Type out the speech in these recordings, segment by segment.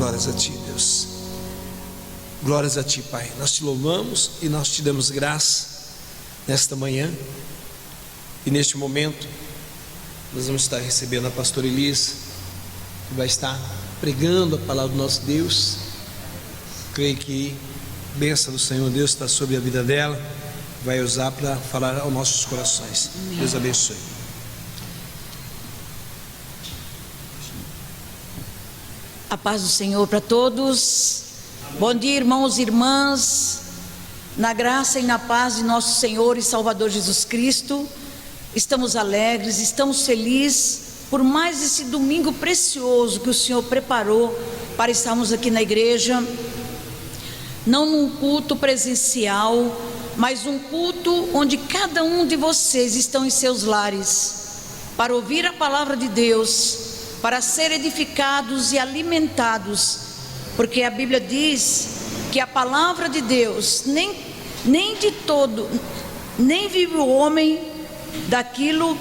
Glórias a Ti, Deus. Glórias a Ti, Pai. Nós Te louvamos e nós Te damos graça nesta manhã. E neste momento nós vamos estar recebendo a pastora Elisa, que vai estar pregando a palavra do nosso Deus. Creio que a bênção do Senhor Deus está sobre a vida dela, vai usar para falar aos nossos corações. Deus abençoe. A paz do Senhor para todos. Bom dia, irmãos e irmãs, na graça e na paz de nosso Senhor e Salvador Jesus Cristo. Estamos alegres, estamos felizes por mais esse domingo precioso que o Senhor preparou para estarmos aqui na igreja, não num culto presencial, mas um culto onde cada um de vocês estão em seus lares, para ouvir a palavra de Deus, para ser edificados e alimentados, porque a Bíblia diz que a palavra de Deus, nem vive o homem daquilo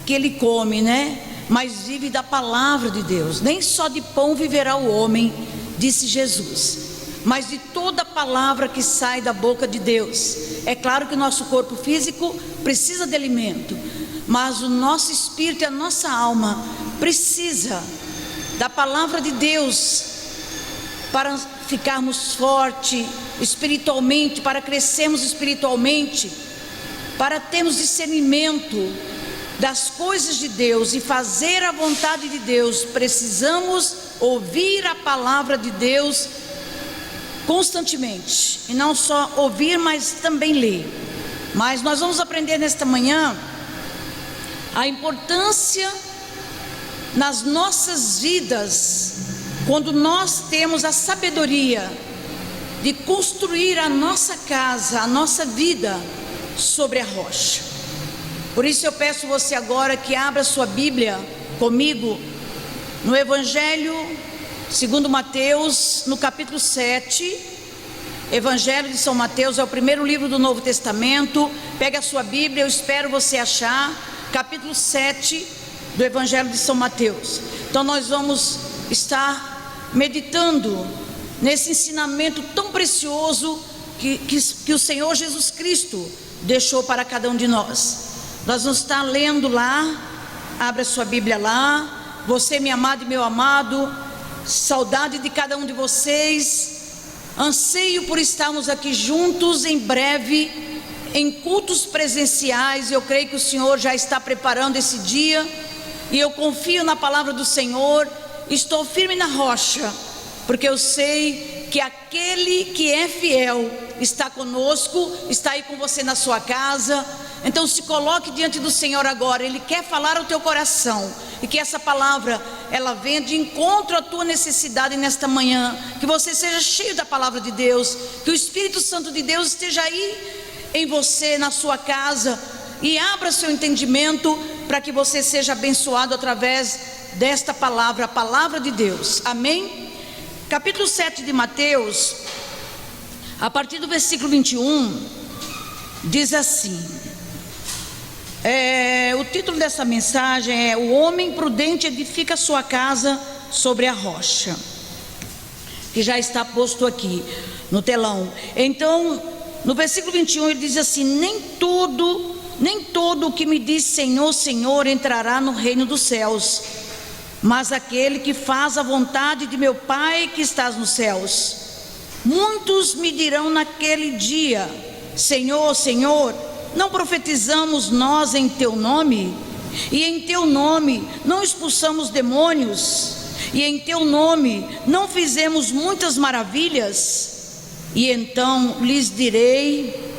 que ele come, né? Mas vive da palavra de Deus. Nem só de pão viverá o homem, disse Jesus, mas de toda palavra que sai da boca de Deus. É claro que o nosso corpo físico precisa de alimento, mas o nosso espírito e a nossa alma precisa da palavra de Deus para ficarmos fortes espiritualmente, para crescermos espiritualmente, para termos discernimento das coisas de Deus e fazer a vontade de Deus. Precisamos ouvir a palavra de Deus constantemente, e não só ouvir, mas também ler. Mas nós vamos aprender nesta manhã a importância nas nossas vidas, quando nós temos a sabedoria de construir a nossa casa, a nossa vida sobre a rocha. Por isso eu peço você agora que abra sua Bíblia comigo no Evangelho segundo Mateus, no capítulo 7. Evangelho de São Mateus é o primeiro livro do Novo Testamento. Pega a sua Bíblia, eu espero você achar, capítulo 7 do Evangelho de São Mateus. Então nós vamos estar meditando nesse ensinamento tão precioso que o Senhor Jesus Cristo deixou para cada um de nós. Nós vamos estar lendo lá. Abra sua Bíblia lá. Você, minha amada e meu amado, saudade de cada um de vocês, anseio por estarmos aqui juntos em breve, em cultos presenciais. Eu creio que o Senhor já está preparando esse dia, e eu confio na palavra do Senhor. Estou firme na rocha, porque eu sei que aquele que é fiel está conosco, está aí com você na sua casa. Então se coloque diante do Senhor agora. Ele quer falar ao teu coração, e que essa palavra, ela venha de encontro à tua necessidade nesta manhã. Que você seja cheio da palavra de Deus, que o Espírito Santo de Deus esteja aí em você, na sua casa, e abra seu entendimento para que você seja abençoado através desta palavra, a palavra de Deus. Amém? Capítulo 7 de Mateus, a partir do versículo 21, diz assim. O título dessa mensagem é: o homem prudente edifica sua casa sobre a rocha, que já está posto aqui no telão. Então, no versículo 21 ele diz assim: nem todo o que me diz Senhor, Senhor entrará no reino dos céus, mas aquele que faz a vontade de meu Pai que estás nos céus. Muitos me dirão naquele dia: Senhor, Senhor, não profetizamos nós em teu nome? E em teu nome não expulsamos demônios? E em teu nome não fizemos muitas maravilhas? E então lhes direi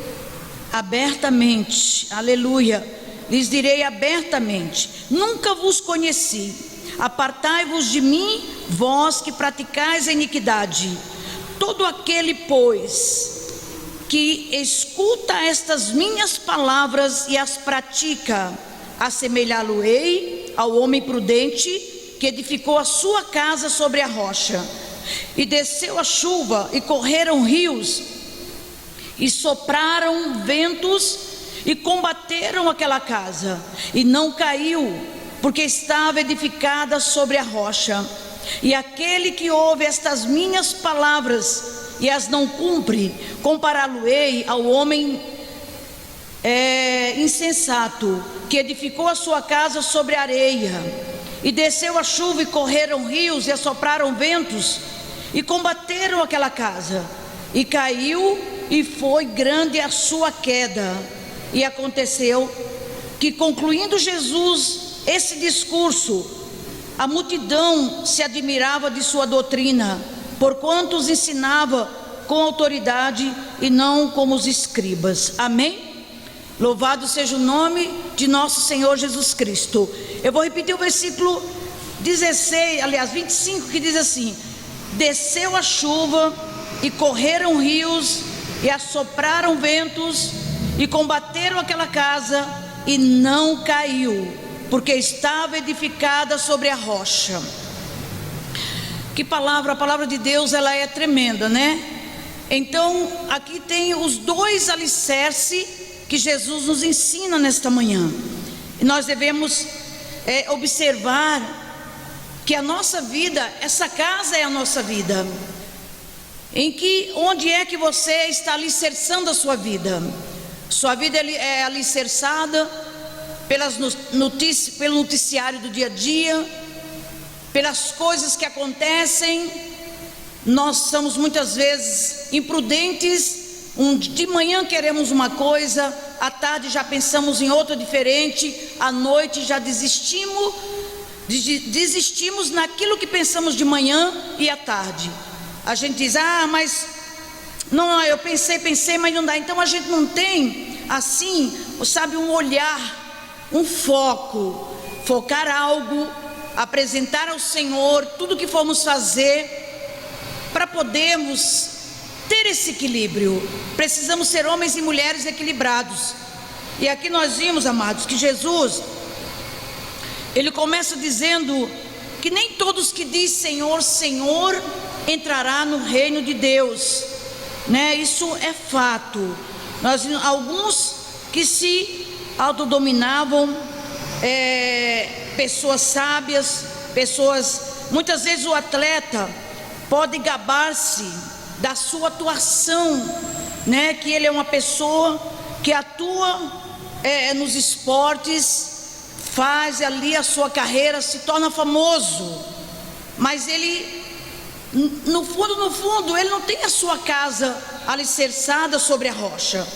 abertamente, aleluia, lhes direi abertamente: nunca vos conheci. Apartai-vos de mim, vós que praticais a iniquidade. Todo aquele, pois, que escuta estas minhas palavras e as pratica, assemelhá-lo-ei ao homem prudente que edificou a sua casa sobre a rocha. E desceu a chuva, e correram rios, e sopraram ventos, e combateram aquela casa, e não caiu, porque estava edificada sobre a rocha. E aquele que ouve estas minhas palavras e as não cumpre, compará-lo-ei ao homem insensato, que edificou a sua casa sobre areia, e desceu a chuva, e correram rios, e assopraram ventos, e combateram aquela casa, e caiu, e foi grande a sua queda. E aconteceu que, concluindo Jesus esse discurso, a multidão se admirava de sua doutrina, porquanto os ensinava com autoridade e não como os escribas. Amém? Louvado seja o nome de nosso Senhor Jesus Cristo. Eu vou repetir o versículo 25, que diz assim: desceu a chuva, e correram rios, e assopraram ventos, e combateram aquela casa, e não caiu, porque estava edificada sobre a rocha. Que palavra, a palavra de Deus, ela é tremenda, né? Então, aqui tem os dois alicerces que Jesus nos ensina nesta manhã. E nós devemos observar que a nossa vida, essa casa é a nossa vida. Onde é que você está alicerçando a sua vida? Sua vida é alicerçada pelo noticiário do dia a dia, pelas coisas que acontecem. Nós somos muitas vezes imprudentes. De manhã queremos uma coisa, à tarde já pensamos em outra diferente, à noite já desistimos naquilo que pensamos de manhã e à tarde. A gente diz: mas não, eu pensei, mas não dá. Então a gente não tem assim, sabe, um olhar, um focar algo, apresentar ao Senhor tudo que formos fazer, para podermos ter esse equilíbrio. Precisamos ser homens e mulheres equilibrados. E aqui nós vimos, amados, que Jesus, ele começa dizendo que nem todos que dizem Senhor, Senhor, entrará no reino de Deus, né? Isso é fato. Alguns que se autodominavam, pessoas sábias, muitas vezes o atleta pode gabar-se da sua atuação, né? Que ele é uma pessoa que atua nos esportes, faz ali a sua carreira, se torna famoso, mas ele, no fundo, ele não tem a sua casa alicerçada sobre a rocha.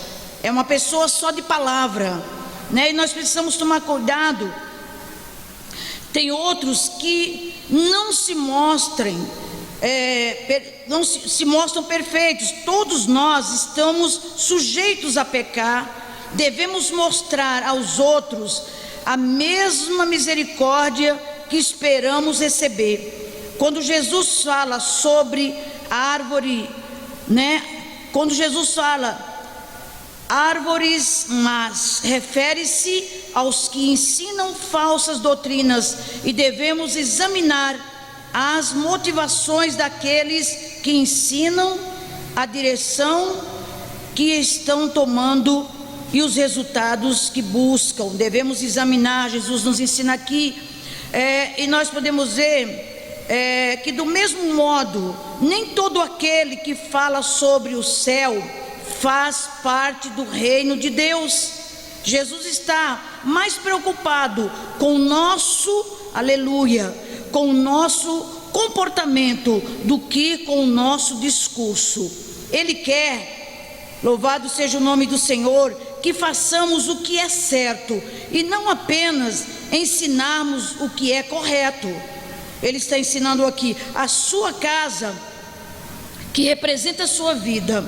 É uma pessoa só de palavra, né? E nós precisamos tomar cuidado. Tem outros que não se mostram perfeitos. Todos nós estamos sujeitos a pecar. Devemos mostrar aos outros a mesma misericórdia que esperamos receber. Quando Jesus fala sobre a árvore, né? Quando Jesus fala árvores, mas refere-se aos que ensinam falsas doutrinas, e devemos examinar as motivações daqueles que ensinam, a direção que estão tomando e os resultados que buscam. Devemos examinar. Jesus nos ensina aqui, e nós podemos ver que, do mesmo modo, nem todo aquele que fala sobre o céu faz parte do reino de Deus. Jesus está mais preocupado com o nosso, aleluia, com o nosso comportamento do que com o nosso discurso. Ele quer, louvado seja o nome do Senhor, que façamos o que é certo e não apenas ensinarmos o que é correto. Ele está ensinando aqui a sua casa, que representa a sua vida.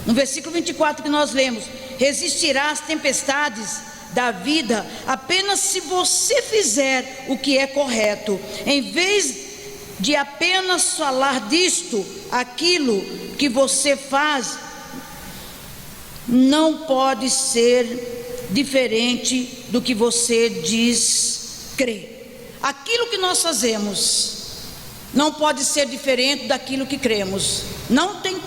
No versículo 24 que nós lemos: resistirá às tempestades da vida apenas se você fizer o que é correto. Em vez de apenas falar disto, aquilo que você faz não pode ser diferente do que você diz crer. Aquilo que nós fazemos não pode ser diferente daquilo que cremos. Não tem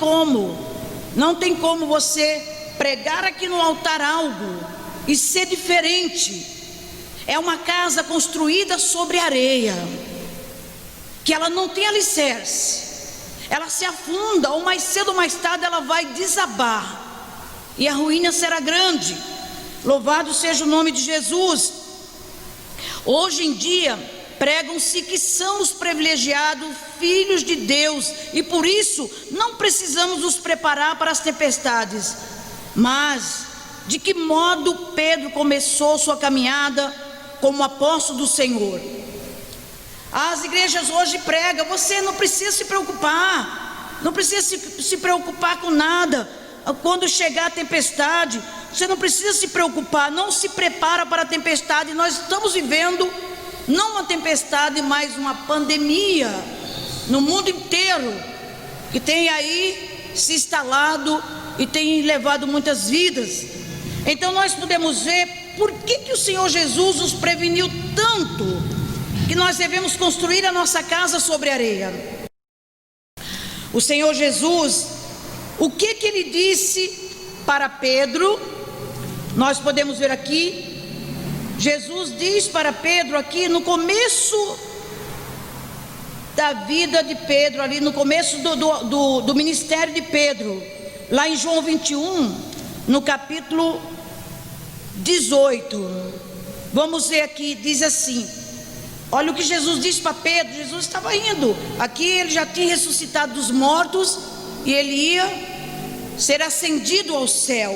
como você pregar aqui no altar algo e ser diferente. É uma casa construída sobre areia, que ela não tem alicerce, ela se afunda, ou mais cedo ou mais tarde ela vai desabar, e a ruína será grande. Louvado seja o nome de Jesus. Hoje em dia pregam-se que são os privilegiados filhos de Deus, e por isso não precisamos nos preparar para as tempestades. Mas de que modo Pedro começou sua caminhada como apóstolo do Senhor? As igrejas hoje pregam: você não precisa se preocupar, não precisa se preocupar com nada. Quando chegar a tempestade, você não precisa se preocupar, não se prepara para a tempestade. Nós estamos vivendo não uma tempestade, mas uma pandemia no mundo inteiro, que tem aí se instalado e tem levado muitas vidas. Então nós podemos ver por que o Senhor Jesus nos preveniu tanto que nós devemos construir a nossa casa sobre areia. O Senhor Jesus, o que ele disse para Pedro? Nós podemos ver aqui, Jesus diz para Pedro aqui no começo da vida de Pedro, ali no começo do ministério de Pedro, lá em João 21, no capítulo 18, vamos ver aqui, diz assim, olha o que Jesus disse para Pedro. Jesus estava indo, aqui ele já tinha ressuscitado dos mortos, e ele ia ser ascendido ao céu,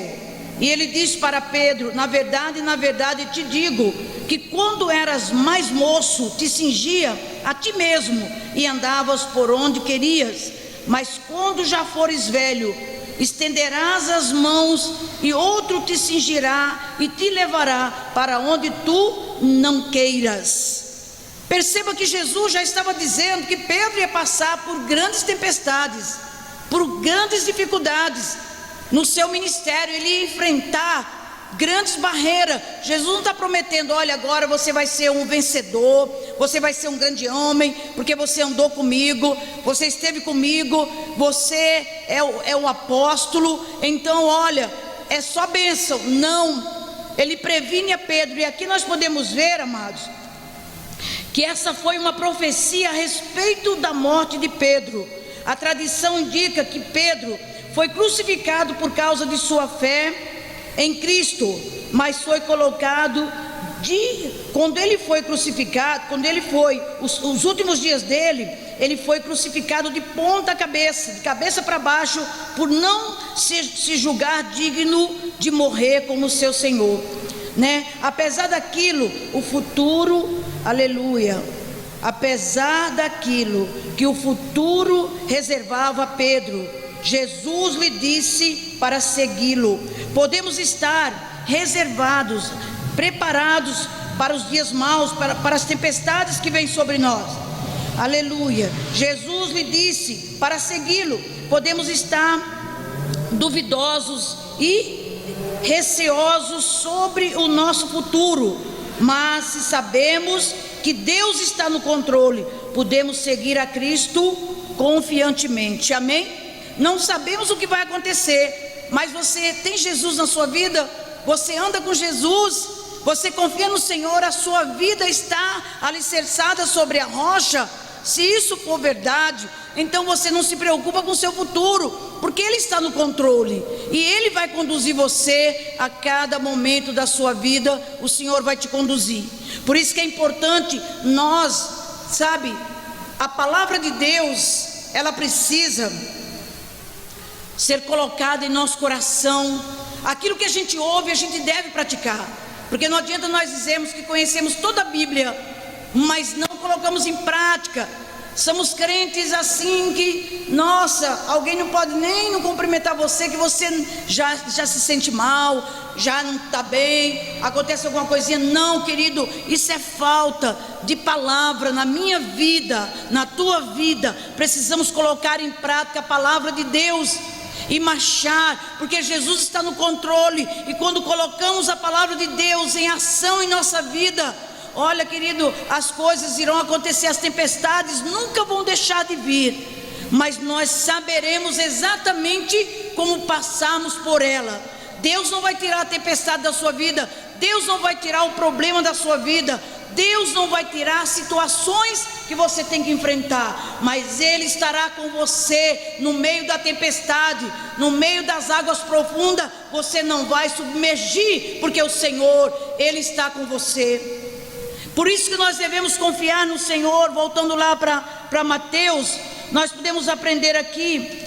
e ele disse para Pedro: na verdade te digo, que quando eras mais moço, te cingia a ti mesmo, e andavas por onde querias, mas quando já fores velho, estenderás as mãos, e outro te cingirá, e te levará para onde tu não queiras. Perceba que Jesus já estava dizendo que Pedro ia passar por grandes tempestades, por grandes dificuldades no seu ministério. Ele ia enfrentar grandes barreiras. Jesus não está prometendo: olha, agora você vai ser um vencedor, você vai ser um grande homem, porque você andou comigo, você esteve comigo, você é o apóstolo, então olha, é só bênção. Não, ele previne a Pedro. E aqui nós podemos ver, amados, que essa foi uma profecia a respeito da morte de Pedro. A tradição indica que Pedro foi crucificado por causa de sua fé em Cristo, mas foi colocado quando ele foi crucificado, os últimos dias dele, ele foi crucificado de ponta cabeça, de cabeça para baixo, por não se julgar digno de morrer como seu Senhor, né? Apesar daquilo, o futuro, aleluia, apesar daquilo que o futuro reservava a Pedro, Jesus lhe disse para segui-lo. Podemos estar reservados, preparados para os dias maus, para as tempestades que vêm sobre nós. Aleluia. Jesus lhe disse para segui-lo. Podemos estar duvidosos e receosos sobre o nosso futuro, mas se sabemos que Deus está no controle, podemos seguir a Cristo confiantemente. Amém? Não sabemos o que vai acontecer, mas você tem Jesus na sua vida, você anda com Jesus, você confia no Senhor, a sua vida está alicerçada sobre a rocha. Se isso for verdade, então você não se preocupa com o seu futuro, porque Ele está no controle, e Ele vai conduzir você a cada momento da sua vida. O Senhor vai te conduzir. Por isso que é importante nós, sabe, a palavra de Deus, ela precisa ser colocada em nosso coração. Aquilo que a gente ouve, a gente deve praticar, porque não adianta nós dizermos que conhecemos toda a Bíblia, mas não colocamos em prática. Somos crentes assim que, nossa, alguém não pode nem não cumprimentar você, que você já se sente mal, já não está bem, acontece alguma coisinha. Não, querido, isso é falta de palavra na minha vida, na tua vida. Precisamos colocar em prática a palavra de Deus e marchar, porque Jesus está no controle. E quando colocamos a palavra de Deus em ação em nossa vida, olha, querido, as coisas irão acontecer, as tempestades nunca vão deixar de vir, mas nós saberemos exatamente como passarmos por ela. Deus não vai tirar a tempestade da sua vida, Deus não vai tirar o problema da sua vida, Deus não vai tirar situações que você tem que enfrentar, mas Ele estará com você no meio da tempestade, no meio das águas profundas. Você não vai submergir, porque o Senhor, Ele está com você. Por isso que nós devemos confiar no Senhor. Voltando lá para Mateus, nós podemos aprender aqui,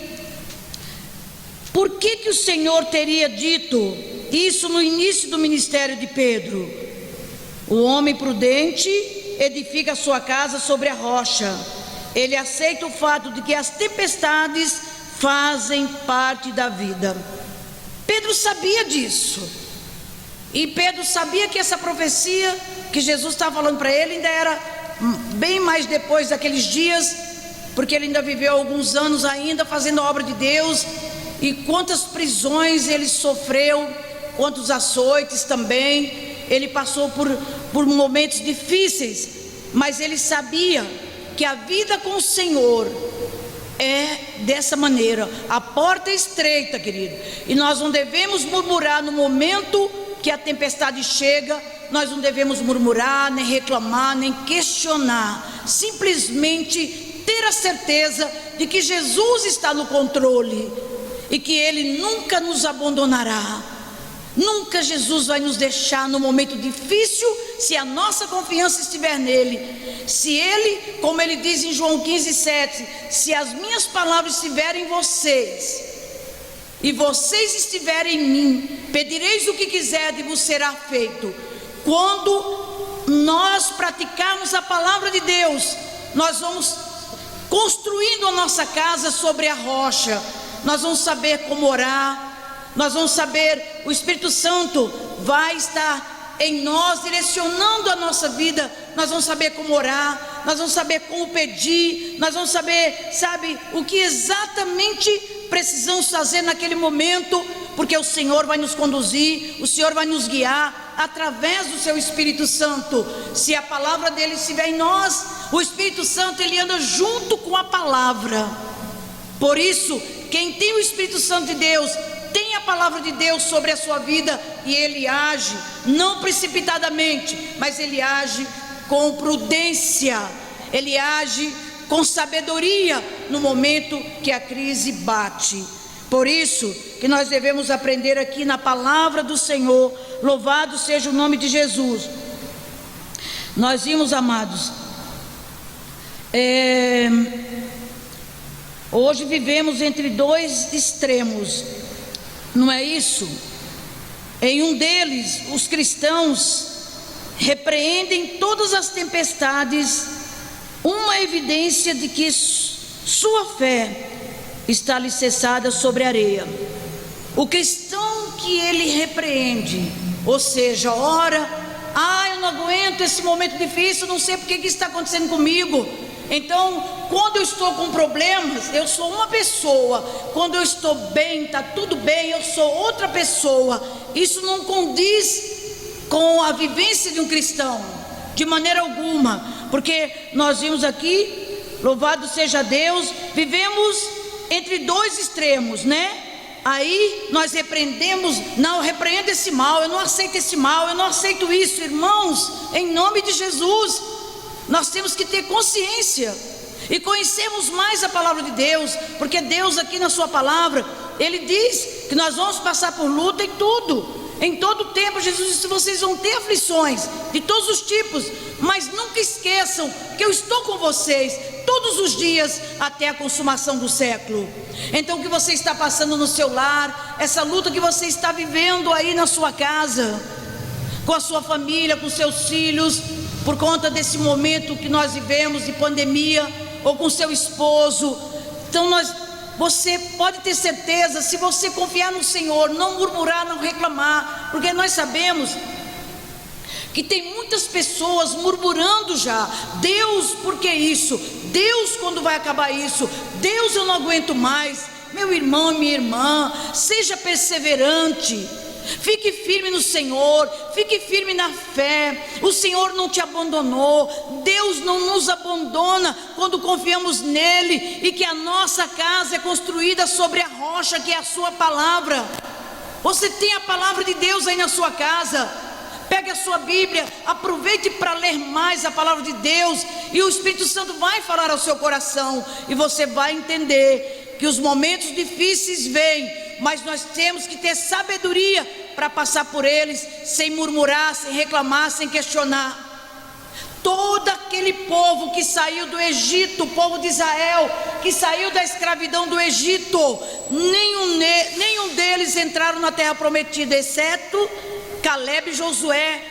por que o Senhor teria dito isso no início do ministério de Pedro? O homem prudente edifica a sua casa sobre a rocha. Ele aceita o fato de que as tempestades fazem parte da vida. Pedro sabia disso, e Pedro sabia que essa profecia que Jesus estava falando para ele ainda era bem mais depois daqueles dias, porque ele ainda viveu alguns anos ainda fazendo a obra de Deus, e quantas prisões ele sofreu, quantos açoites também. Ele passou por momentos difíceis, mas ele sabia que a vida com o Senhor é dessa maneira. A porta é estreita, querido, e nós não devemos murmurar no momento que a tempestade chega. Nós não devemos murmurar, nem reclamar, nem questionar. Simplesmente ter a certeza de que Jesus está no controle e que Ele nunca nos abandonará. Nunca Jesus vai nos deixar no momento difícil, se a nossa confiança estiver nele. Se Ele, como Ele diz em João 15:7, se as minhas palavras estiverem em vocês, e vocês estiverem em mim, pedireis o que quiserdes e vos será feito. Quando nós praticarmos a palavra de Deus, nós vamos construindo a nossa casa sobre a rocha. Nós vamos saber como orar, nós vamos saber, o Espírito Santo vai estar em nós, direcionando a nossa vida. Nós vamos saber como orar, nós vamos saber como pedir, nós vamos saber, sabe, o que exatamente precisamos fazer naquele momento, porque o Senhor vai nos conduzir, o Senhor vai nos guiar através do seu Espírito Santo. Se a palavra dele estiver em nós, o Espírito Santo, ele anda junto com a palavra. Por isso, quem tem o Espírito Santo de Deus, tem a palavra de Deus sobre a sua vida, e ele age, não precipitadamente, mas ele age com prudência, ele age com sabedoria no momento que a crise bate. Por isso que nós devemos aprender aqui na palavra do Senhor. Louvado seja o nome de Jesus. Nós vimos, amados, hoje vivemos entre dois extremos, não é isso? Em um deles, os cristãos repreendem todas as tempestades, uma evidência de que sua fé está alicerçada sobre a areia. O cristão que ele repreende, ou seja, ora, eu não aguento esse momento difícil, não sei porque que está acontecendo comigo. Então, quando eu estou com problemas, eu sou uma pessoa. Quando eu estou bem, está tudo bem, eu sou outra pessoa. Isso não condiz com a vivência de um cristão, de maneira alguma. Porque nós vimos aqui, louvado seja Deus, vivemos entre dois extremos, né? Aí nós repreendemos, não, eu repreendo esse mal, eu não aceito esse mal, eu não aceito isso. Irmãos, em nome de Jesus, nós temos que ter consciência e conhecermos mais a palavra de Deus, porque Deus aqui na sua palavra, Ele diz que nós vamos passar por luta em tudo, em todo o tempo. Jesus disse: vocês vão ter aflições de todos os tipos, mas nunca esqueçam que eu estou com vocês todos os dias até a consumação do século. Então, o que você está passando no seu lar, essa luta que você está vivendo aí na sua casa, com a sua família, com seus filhos, por conta desse momento que nós vivemos de pandemia, ou com seu esposo, então você pode ter certeza, se você confiar no Senhor, não murmurar, não reclamar, porque nós sabemos que tem muitas pessoas murmurando já: Deus, por que isso? Deus, quando vai acabar isso? Deus, eu não aguento mais. Meu irmão e minha irmã, seja perseverante, fique firme no Senhor, fique firme na fé. O Senhor não te abandonou, Deus não nos abandona quando confiamos nele, e que a nossa casa é construída sobre a rocha, que é a sua palavra. Você tem a palavra de Deus aí na sua casa. Pegue a sua Bíblia, aproveite para ler mais a palavra de Deus, e o Espírito Santo vai falar ao seu coração, e você vai entender que os momentos difíceis vêm, mas nós temos que ter sabedoria para passar por eles, sem murmurar, sem reclamar, sem questionar. Todo aquele povo que saiu do Egito, o povo de Israel, que saiu da escravidão do Egito, nenhum deles entraram na terra prometida, exceto Caleb e Josué.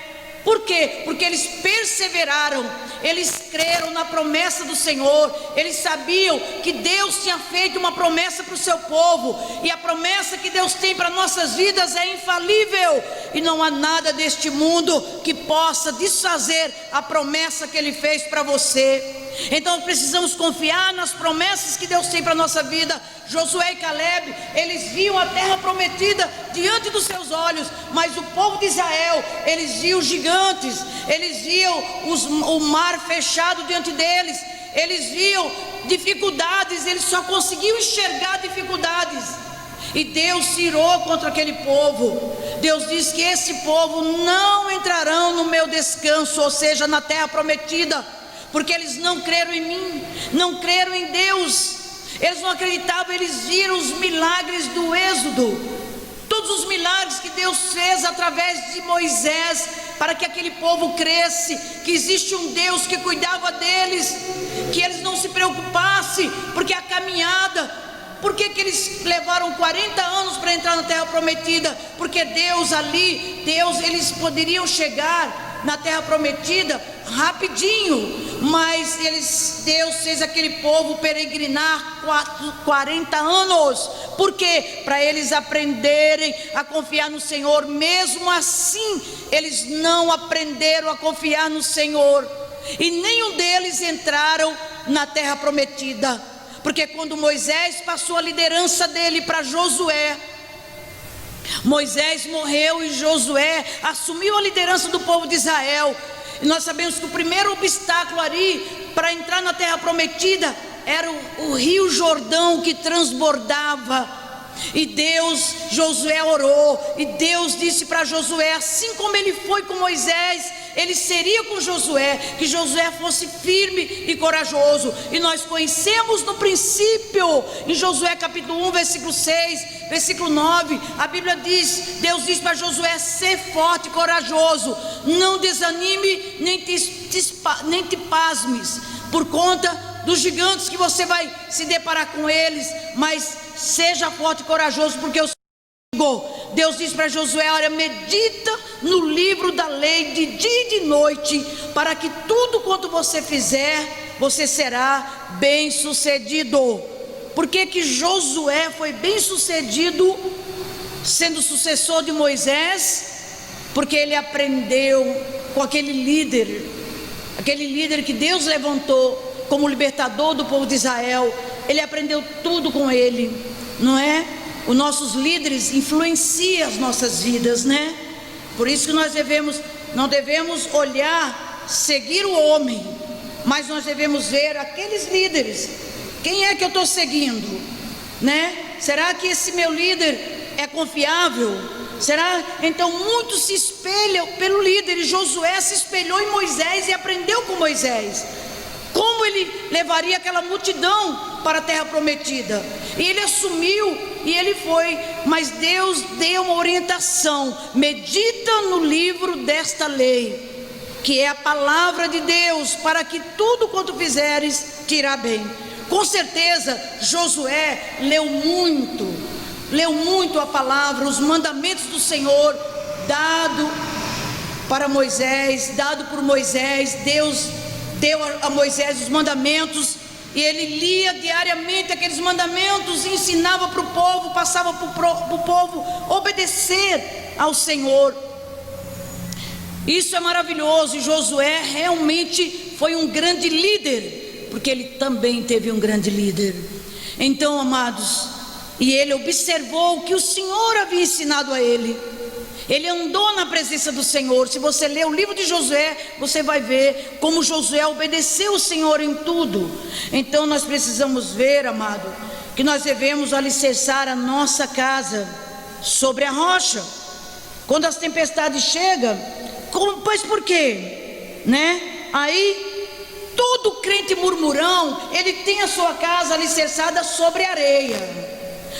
Por quê? Porque eles perseveraram, eles creram na promessa do Senhor, eles sabiam que Deus tinha feito uma promessa para o seu povo, e a promessa que Deus tem para nossas vidas é infalível, e não há nada deste mundo que possa desfazer a promessa que Ele fez para você. Então precisamos confiar nas promessas que Deus tem para a nossa vida. Josué e Caleb, eles viam a terra prometida diante dos seus olhos, mas o povo de Israel, eles viam gigantes, eles viam o mar fechado diante deles, eles viam dificuldades, eles só conseguiam enxergar dificuldades, e Deus se irou contra aquele povo. Deus diz que esse povo não entrarão no meu descanso, ou seja, na terra prometida, porque eles não creram em mim, não creram em Deus, eles não acreditavam. Eles viram os milagres do Êxodo, todos os milagres que Deus fez através de Moisés, para que aquele povo cresce, que existe um Deus que cuidava deles, que eles não se preocupassem, porque a caminhada, por que eles levaram 40 anos para entrar na terra prometida? Porque Deus ali, eles poderiam chegar na terra prometida rapidinho, mas Deus fez aquele povo peregrinar 40 anos. Por quê? Para eles aprenderem a confiar no Senhor. Mesmo assim, eles não aprenderam a confiar no Senhor, e nenhum deles entraram na terra prometida, porque quando Moisés passou a liderança dele para Josué, Moisés morreu e Josué assumiu a liderança do povo de Israel. E nós sabemos que o primeiro obstáculo ali para entrar na terra prometida era o rio Jordão, que transbordava. E Josué orou, e Deus disse para Josué, assim como ele foi com Moisés, ele seria com Josué, que Josué fosse firme e corajoso. E nós conhecemos no princípio, em Josué capítulo 1, versículo 6, versículo 9, a Bíblia diz, Deus diz para Josué: ser forte e corajoso, não desanime, nem te pasmes por conta dos gigantes que você vai se deparar com eles, mas seja forte e corajoso, porque eu sou contigo. Deus diz para Josué: olha, medita no livro da lei de dia e de noite, para que tudo quanto você fizer, você será bem sucedido. Por que Josué foi bem sucedido sendo sucessor de Moisés? Porque ele aprendeu com aquele líder que Deus levantou como libertador do povo de Israel. Ele aprendeu tudo com ele, não é? Os nossos líderes influenciam as nossas vidas, né? Por isso que nós não devemos olhar, seguir o homem, mas nós devemos ver aqueles líderes. Quem é que eu estou seguindo, né? Será que esse meu líder é confiável? Será? Então muitos se espelham pelo líder, e Josué se espelhou em Moisés e aprendeu com Moisés como ele levaria aquela multidão para a terra prometida. E ele assumiu e ele foi, mas Deus deu uma orientação: medita no livro desta lei, que é a palavra de Deus, para que tudo quanto fizeres te irá bem. Com certeza Josué leu muito a palavra, os mandamentos do Senhor, dado para Moisés, dado por Moisés. Deus deu a Moisés os mandamentos, e ele lia diariamente aqueles mandamentos e ensinava para o povo, passava para o povo obedecer ao Senhor. Isso é maravilhoso, e Josué realmente foi um grande líder, porque ele também teve um grande líder. Então, amados, e ele observou o que o Senhor havia ensinado a ele. Ele andou na presença do Senhor. Se você ler o livro de Josué, você vai ver como Josué obedeceu o Senhor em tudo. Então nós precisamos ver, amado, que nós devemos alicerçar a nossa casa sobre a rocha. Quando as tempestades chegam, Pois por quê? Né? Aí, todo crente murmurão, ele tem a sua casa alicerçada sobre areia.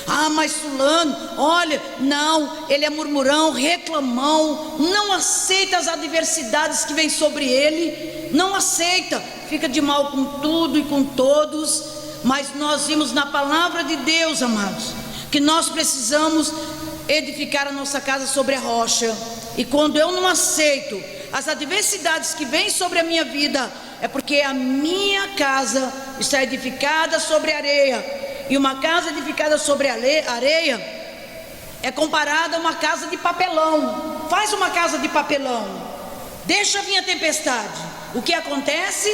Ah, mas fulano, olha, não, ele é murmurão, reclamão, não aceita as adversidades que vêm sobre ele, não aceita, fica de mal com tudo e com todos. Mas nós vimos na palavra de Deus, amados, que nós precisamos edificar a nossa casa sobre a rocha. E quando eu não aceito as adversidades que vêm sobre a minha vida, é porque a minha casa está edificada sobre areia. E uma casa edificada sobre areia é comparada a uma casa de papelão. Faz uma casa de papelão, deixa vir a tempestade, o que acontece?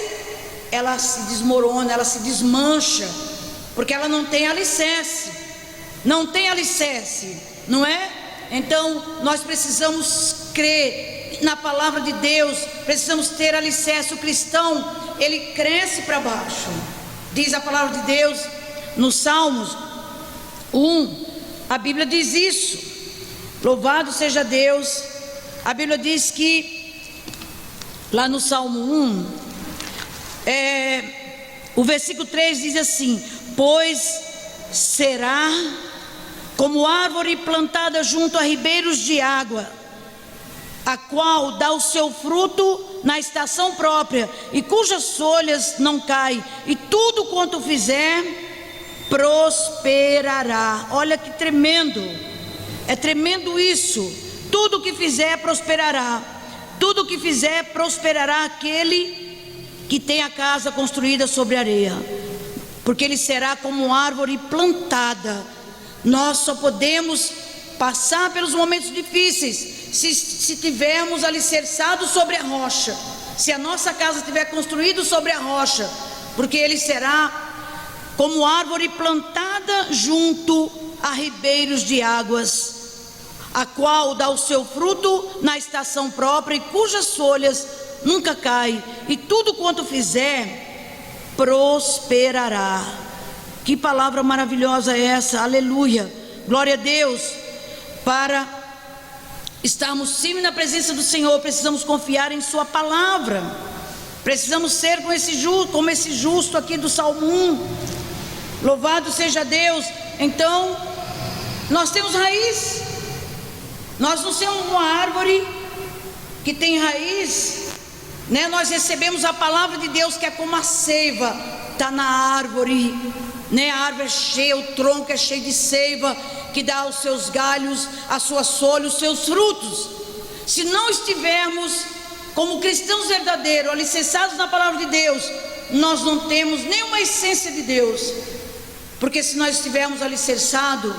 Ela se desmorona, ela se desmancha, porque ela não tem alicerce. Não tem alicerce, não é? Então nós precisamos crer na palavra de Deus, precisamos ter alicerce. O cristão, ele cresce para baixo. Diz a palavra de Deus nos Salmos 1, a Bíblia diz isso. Louvado seja Deus. A Bíblia diz que lá no Salmo 1, o versículo 3 diz assim: pois será como árvore plantada junto a ribeiros de água, a qual dá o seu fruto na estação própria, e cujas folhas não caem, e tudo quanto fizer prosperará. Olha que tremendo, é tremendo isso. Tudo que fizer prosperará. Tudo que fizer prosperará aquele que tem a casa construída sobre areia, porque ele será como árvore plantada. Nós só podemos passar pelos momentos difíceis se tivermos alicerçado sobre a rocha, se a nossa casa estiver construída sobre a rocha, porque ele será como árvore plantada junto a ribeiros de águas, a qual dá o seu fruto na estação própria, e cujas folhas nunca caem, e tudo quanto fizer prosperará. Que palavra maravilhosa é essa, aleluia, glória a Deus. Para estarmos firmes na presença do Senhor, precisamos confiar em sua palavra, precisamos ser como esse justo aqui do Salmo 1. Louvado seja Deus. Então, nós temos raiz. Nós não somos uma árvore que tem raiz, né? Nós recebemos a palavra de Deus, que é como a seiva, está na árvore, né? A árvore é cheia, o tronco é cheio de seiva, que dá os seus galhos, as suas folhas, os seus frutos. Se não estivermos como cristãos verdadeiros, alicerçados na palavra de Deus, nós não temos nenhuma essência de Deus. Porque se nós estivermos alicerçados,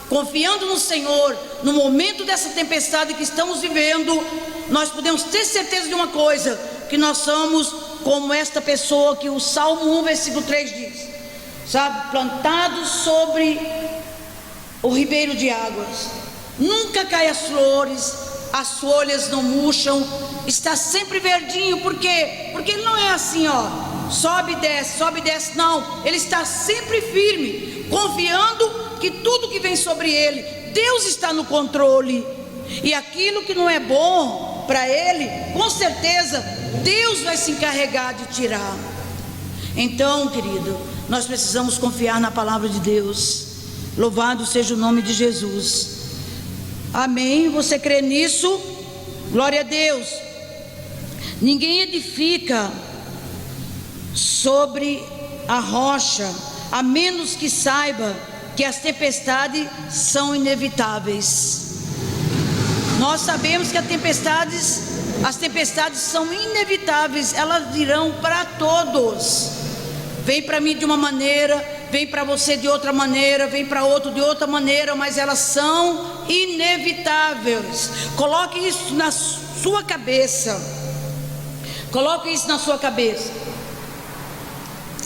confiando no Senhor, no momento dessa tempestade que estamos vivendo, nós podemos ter certeza de uma coisa, que nós somos como esta pessoa que o Salmo 1, versículo 3 diz, sabe, plantados sobre o ribeiro de águas, nunca cai as flores, as folhas não murcham, está sempre verdinho. Por quê? Porque ele não é assim, ó, sobe e desce, não, ele está sempre firme, confiando que tudo que vem sobre ele, Deus está no controle, e aquilo que não é bom para ele, com certeza Deus vai se encarregar de tirar. Então, querido, nós precisamos confiar na palavra de Deus. Louvado seja o nome de Jesus. Amém? Você crê nisso? Glória a Deus. Ninguém edifica sobre a rocha, a menos que saiba que as tempestades são inevitáveis. Nós sabemos que as tempestades são inevitáveis, elas virão para todos. Vem para mim de uma maneira, vem para você de outra maneira, vem para outro de outra maneira, mas elas são inevitáveis. Coloque isso na sua cabeça. Coloque isso na sua cabeça.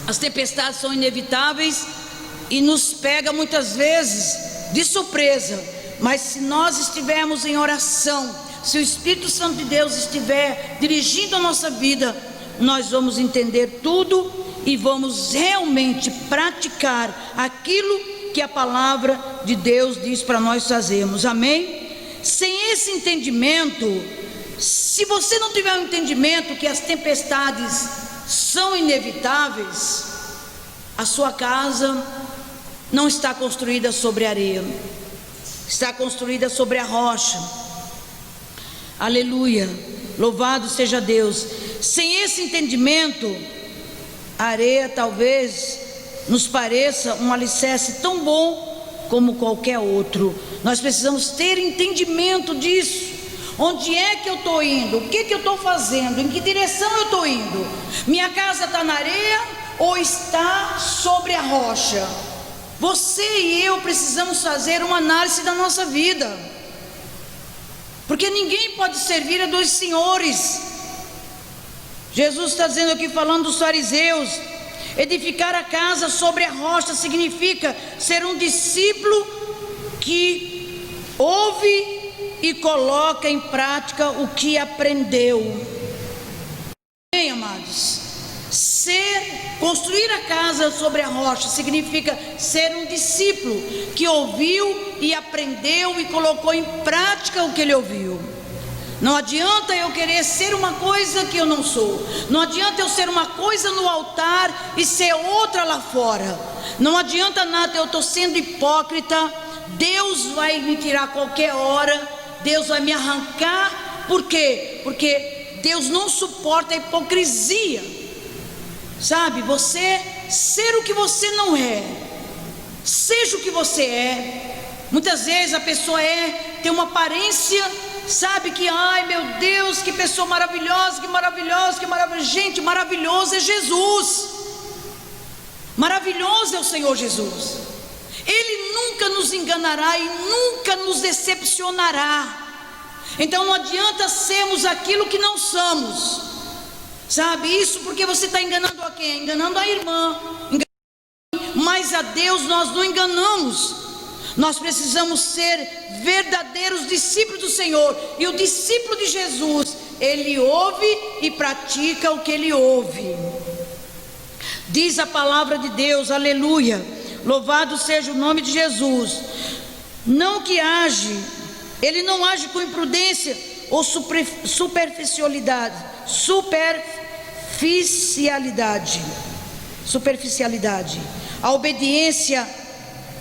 As tempestades são inevitáveis e nos pega muitas vezes de surpresa, mas se nós estivermos em oração, se o Espírito Santo de Deus estiver dirigindo a nossa vida, nós vamos entender tudo e vamos realmente praticar aquilo que a palavra de Deus diz para nós fazermos. Amém? Sem esse entendimento, Se você não tiver um entendimento que as tempestades são inevitáveis, a sua casa não está construída sobre areia, está construída sobre a rocha. Aleluia, louvado seja Deus. Sem esse entendimento, a areia talvez nos pareça um alicerce tão bom como qualquer outro. Nós precisamos ter entendimento disso. Onde é que eu estou indo? O que eu estou fazendo? Em que direção eu estou indo? Minha casa está na areia ou está sobre a rocha? Você e eu precisamos fazer uma análise da nossa vida, porque ninguém pode servir a dois senhores. Jesus está dizendo aqui, falando dos fariseus, edificar a casa sobre a rocha significa ser um discípulo que ouve e coloca em prática o que aprendeu. Bem, amados, construir a casa sobre a rocha significa ser um discípulo que ouviu e aprendeu e colocou em prática o que ele ouviu. Não adianta eu querer ser uma coisa que eu não sou. Não adianta eu ser uma coisa no altar e ser outra lá fora. Não adianta nada eu estou sendo hipócrita. Deus vai me tirar a qualquer hora. Deus vai me arrancar. Por quê? Porque Deus não suporta a hipocrisia. Sabe, você ser o que você não é. Seja o que você é. Muitas vezes a pessoa tem uma aparência, sabe, que ai meu Deus, que pessoa maravilhosa, que maravilhosa, que maravilhosa. Gente, maravilhoso é Jesus. Maravilhoso é o Senhor Jesus. Ele nunca nos enganará e nunca nos decepcionará. Então não adianta sermos aquilo que não somos. Sabe, isso porque você está enganando a quem? Enganando a irmã. Mas a Deus nós não enganamos. Nós precisamos ser verdadeiros discípulos do Senhor. E o discípulo de Jesus, ele ouve e pratica o que ele ouve. Diz a palavra de Deus, aleluia, louvado seja o nome de Jesus. Não que ele não age com imprudência ou superficialidade. A obediência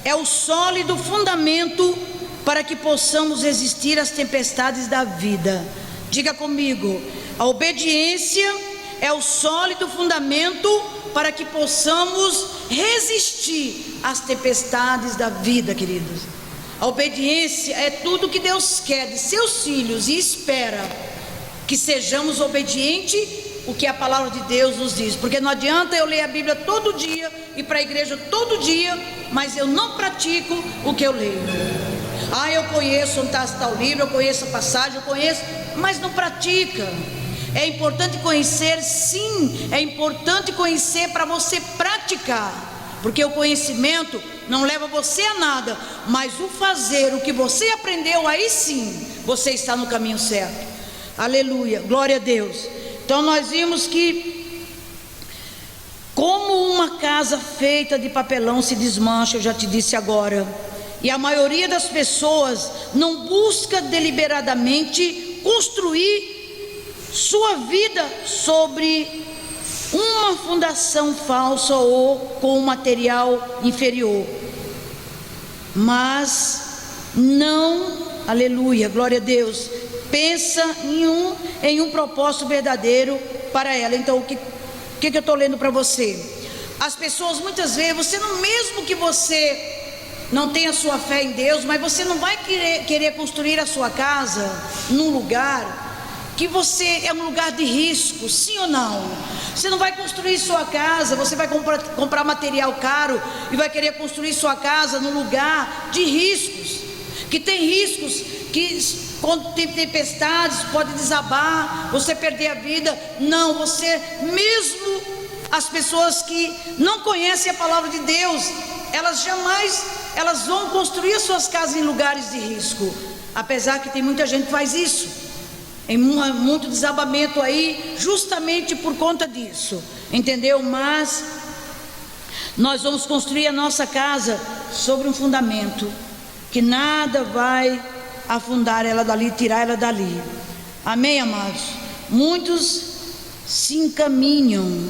é o sólido fundamento para que possamos resistir às tempestades da vida. Diga comigo, a obediência é o sólido fundamento para que possamos resistir às tempestades da vida, queridos. A obediência é tudo que Deus quer de seus filhos e espera que sejamos obedientes o que a palavra de Deus nos diz. Porque não adianta eu ler a Bíblia todo dia, ir para a igreja todo dia, mas eu não pratico o que eu leio. Eu conheço onde está o livro, eu conheço a passagem, eu conheço, mas não pratica. É importante conhecer, sim, é importante conhecer para você praticar, porque o conhecimento não leva você a nada, mas o fazer, o que você aprendeu, aí sim, você está no caminho certo. Aleluia, glória a Deus. Então nós vimos que como uma casa feita de papelão se desmancha, eu já te disse agora. E a maioria das pessoas não busca deliberadamente construir sua vida sobre uma fundação falsa ou com um material inferior. Mas não, aleluia, glória a Deus, pensa em um propósito verdadeiro para ela. Então o que eu estou lendo para você? As pessoas muitas vezes, mesmo que você não tenha sua fé em Deus, mas você não vai querer construir a sua casa num lugar que é um lugar de risco, sim ou não? Você não vai construir sua casa, você vai comprar material caro e vai querer construir sua casa num lugar de riscos, que tem riscos, que quando tem tempestades pode desabar, você perder a vida. Não, mesmo as pessoas que não conhecem a palavra de Deus, elas vão construir suas casas em lugares de risco, apesar que tem muita gente que faz isso. Tem muito desabamento aí, justamente por conta disso, entendeu? Mas nós vamos construir a nossa casa sobre um fundamento que nada vai afundar ela dali, tirar ela dali. Amém, amados? Muitos se encaminham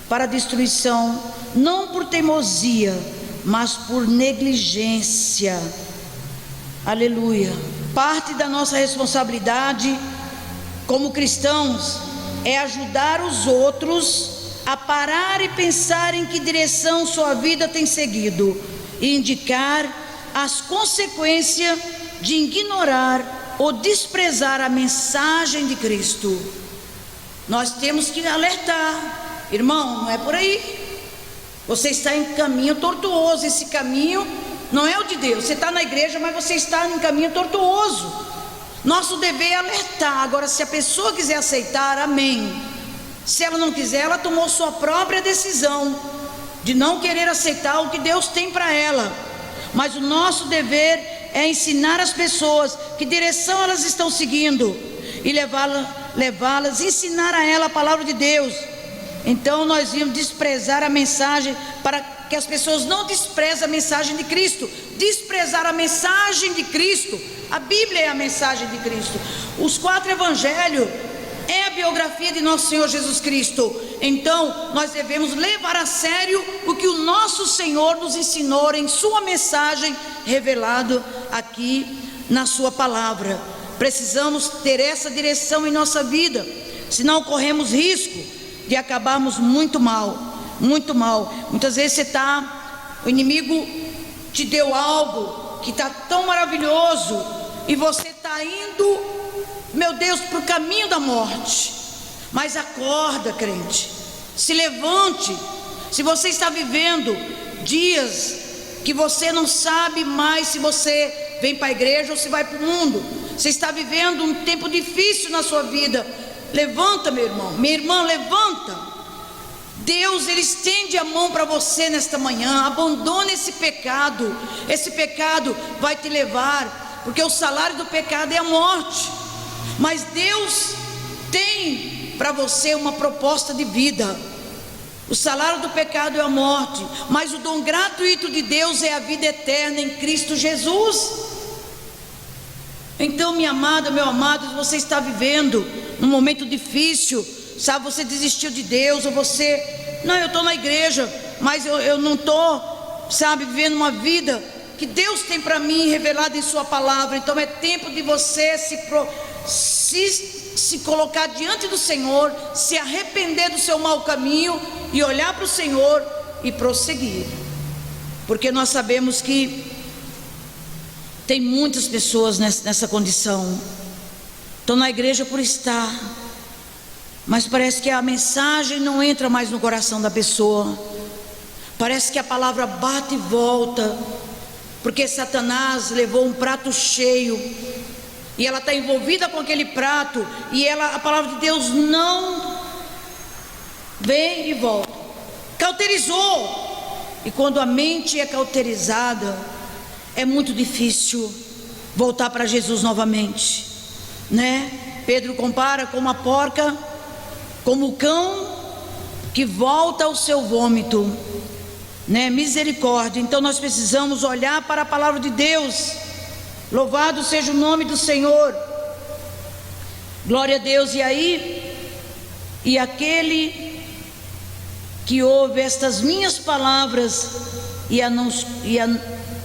para a destruição, não por teimosia, mas por negligência. Aleluia. Parte da nossa responsabilidade como cristãos é ajudar os outros a parar e pensar em que direção sua vida tem seguido e indicar as consequências de ignorar ou desprezar a mensagem de Cristo. Nós temos que alertar, irmão, não é por aí. Você está em caminho tortuoso. Esse caminho não é o de Deus. Você está na igreja, mas você está em caminho tortuoso. Nosso dever é alertar. Agora, se a pessoa quiser aceitar, amém. Se ela não quiser, ela tomou sua própria decisão de não querer aceitar o que Deus tem para ela. Mas o nosso dever é ensinar as pessoas que direção elas estão seguindo e levá-las, ensinar a ela a palavra de Deus. Então nós íamos desprezar a mensagem, para que as pessoas não desprezem a mensagem de Cristo. Desprezar a mensagem de Cristo. A Bíblia é a mensagem de Cristo. Os 4 evangelhos é a biografia de nosso Senhor Jesus Cristo. Então nós devemos levar a sério o que o nosso Senhor nos ensinou em sua mensagem, revelado aqui na sua palavra. Precisamos ter essa direção em nossa vida, senão corremos risco de acabarmos muito mal, muito mal. Muitas vezes o inimigo te deu algo que está tão maravilhoso e você está indo, meu Deus, para o caminho da morte. Mas acorda, crente, se levante. Se você está vivendo dias que você não sabe mais se você vem para a igreja ou se vai para o mundo, você está vivendo um tempo difícil na sua vida, levanta, meu irmão, minha irmã, levanta. Deus, Ele estende a mão para você nesta manhã. Abandone esse pecado. Esse pecado vai te levar, porque o salário do pecado é a morte. Mas Deus tem para você uma proposta de vida. O salário do pecado é a morte, mas o dom gratuito de Deus é a vida eterna em Cristo Jesus. Então, minha amada, meu amado, você está vivendo um momento difícil, sabe, você desistiu de Deus, ou você, não, eu estou na igreja, mas eu não estou, sabe, vivendo uma vida que Deus tem para mim, revelada em sua palavra. Então é tempo de você se colocar diante do Senhor, se arrepender do seu mau caminho e olhar para o Senhor e prosseguir, porque nós sabemos que tem muitas pessoas nessa condição. Estão na igreja por estar, mas parece que a mensagem não entra mais no coração da pessoa. Parece que a palavra bate e volta, porque Satanás levou um prato cheio e ela está envolvida com aquele prato, e a palavra de Deus não vem e volta. Cauterizou. E quando a mente é cauterizada, é muito difícil voltar para Jesus novamente, né? Pedro compara com uma porca, como o cão que volta ao seu vômito, né? Misericórdia. Então nós precisamos olhar para a palavra de Deus. Louvado seja o nome do Senhor. Glória a Deus. E aquele que ouve estas minhas palavras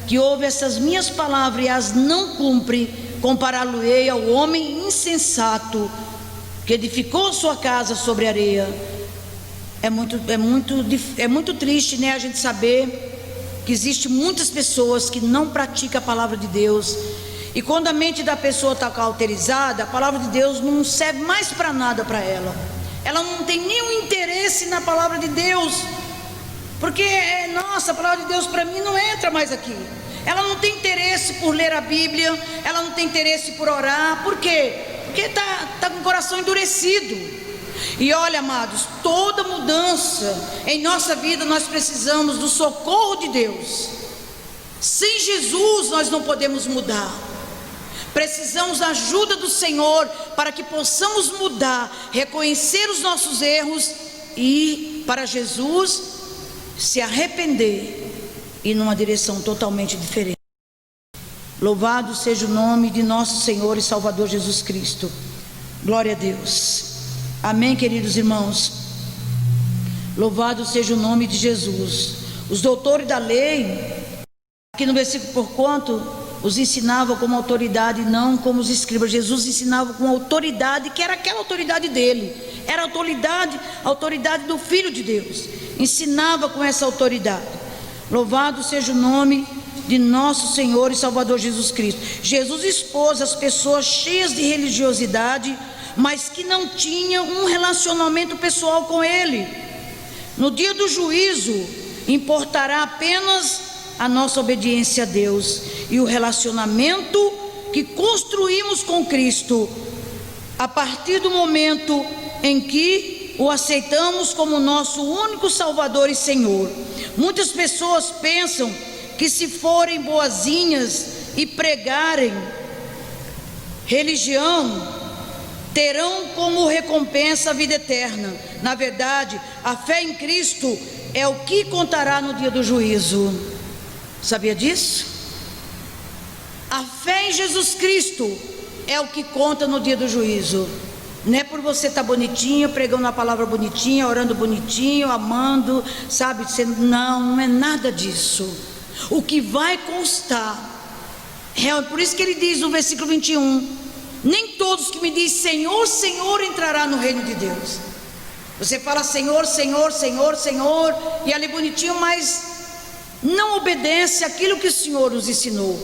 que ouve essas minhas palavras e as não cumpre, compará-lo-ei ao homem insensato que edificou sua casa sobre areia. É muito triste, né, a gente saber que existe muitas pessoas que não praticam a palavra de Deus, e quando a mente da pessoa está cauterizada, a palavra de Deus não serve mais para nada para ela. Ela não tem nenhum interesse na palavra de Deus, porque nossa, a palavra de Deus para mim não entra mais aqui. Ela não tem interesse por ler a Bíblia, ela não tem interesse por orar. Por quê? Porque está com o coração endurecido. E olha, amados, toda mudança em nossa vida, nós precisamos do socorro de Deus. Sem Jesus nós não podemos mudar. Precisamos da ajuda do Senhor para que possamos mudar, reconhecer os nossos erros e ir para Jesus, se arrepender e numa direção totalmente diferente. Louvado seja o nome de nosso Senhor e Salvador Jesus Cristo. Glória a Deus. Amém, queridos irmãos. Louvado seja o nome de Jesus. Os doutores da lei, aqui no versículo por quanto, os ensinavam como autoridade, não como os escribas. Jesus ensinava com autoridade, que era aquela autoridade dele, era a autoridade do Filho de Deus. Ensinava com essa autoridade. Louvado seja o nome de nosso Senhor e Salvador Jesus Cristo. Jesus expôs as pessoas cheias de religiosidade, mas que não tinham um relacionamento pessoal com Ele. No dia do juízo, importará apenas a nossa obediência a Deus e o relacionamento que construímos com Cristo, a partir do momento em que o aceitamos como nosso único Salvador e Senhor. Muitas pessoas pensam que se forem boazinhas e pregarem religião, terão como recompensa a vida eterna. Na verdade, a fé em Cristo é o que contará no dia do juízo. Sabia disso? A fé em Jesus Cristo é o que conta no dia do juízo. Não é por você estar bonitinho, pregando a palavra bonitinha, orando bonitinho, amando, sabe? Não é nada disso. O que vai constar, por isso que ele diz no versículo 21, nem todos que me dizem Senhor, Senhor entrará no reino de Deus. Você fala Senhor, Senhor, Senhor, Senhor, e ali bonitinho, mas não obedece àquilo que o Senhor nos ensinou.